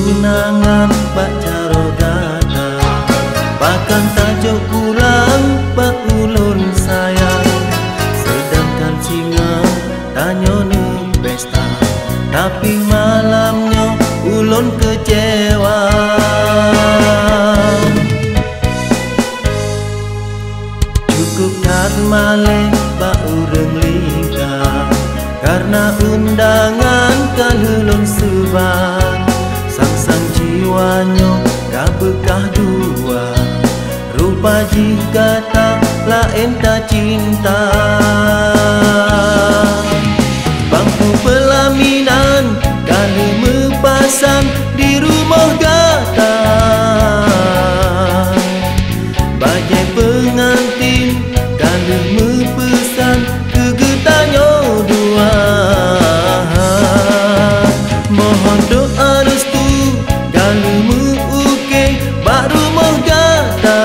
tunangan baca rogata, bahkan tajuk pulang bak ulun sayang. Sedangkan singa tanyo ni pesta, tapi malamnya ulun kecewa. Cukup kat malih bak urang lingkar, karena undangan kalulun sebar. Sang jiwanyo kabekah dua, rupa jika tak lain tak cinta. Bangku pelaminan kali mepasang di rumah gata, bajai pengantin kali mepesan kegetanyo dua. Mohon doa restu kali meuke bak rumah gata.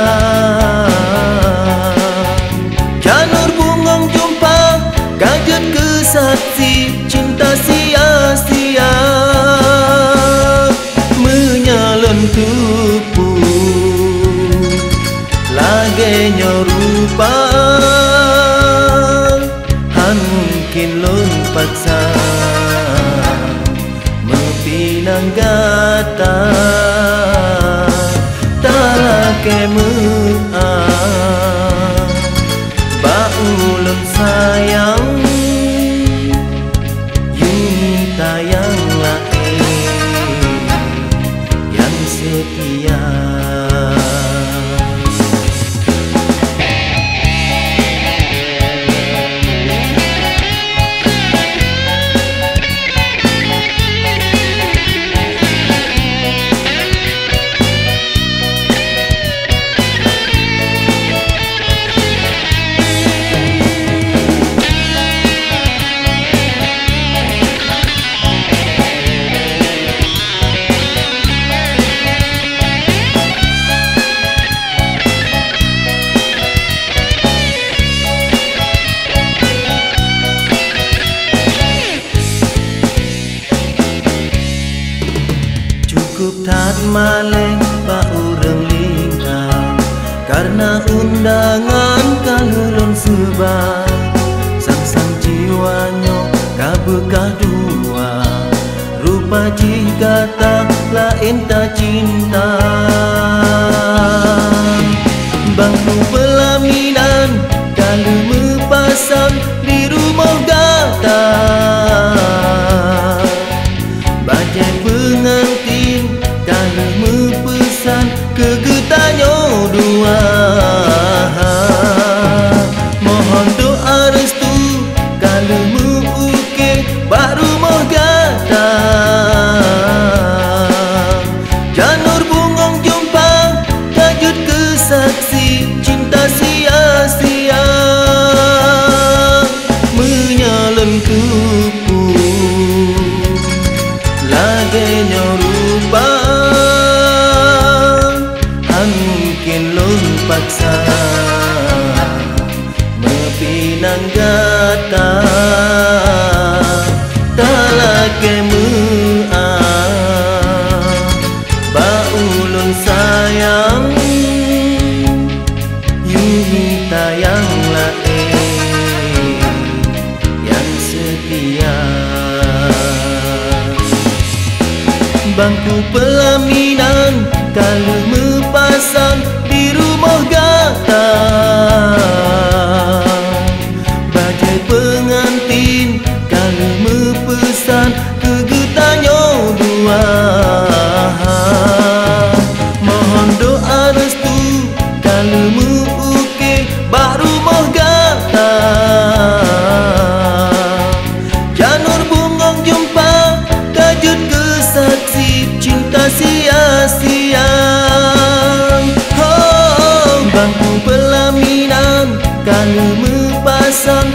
Janur bungong jumpa kaget kesaksi cinta sia-sia, menyalon tupu lagenya rupa, mungkin lun paksa mepinang gata, talake meah bak ulun sayang. Yunita yang lain yang setia. Cukup tat malih bak urang lingkar, karena undangan kalulun sebar. Sang jiwanyo kabekah dua, rupa jika tak lain tak cinta. Bangku pelaminan kali mepasang di rumah gata, bajai pengantin kali mepesan kegetanyo dua. Mohon doa restu kali meuke bak rumah gata. Janur bungong jumpa kaget kesaksi cinta sia-sia, menyalon tupu lagenya rupa, mungkin lun paksa mepinang gata, talake meah bak ulun sayang. Yunita yang lain yang setia. Bangku pelaminan kali mepasang di rumah gata, bajai pengantin kali mepesan kegetanyo dua. Mohon doa restu kali meuke bak rumah gata. Janur bungong jumpa kaget kesaksi cinta sia-sia. Oh, bangku pelaminan kali mepasang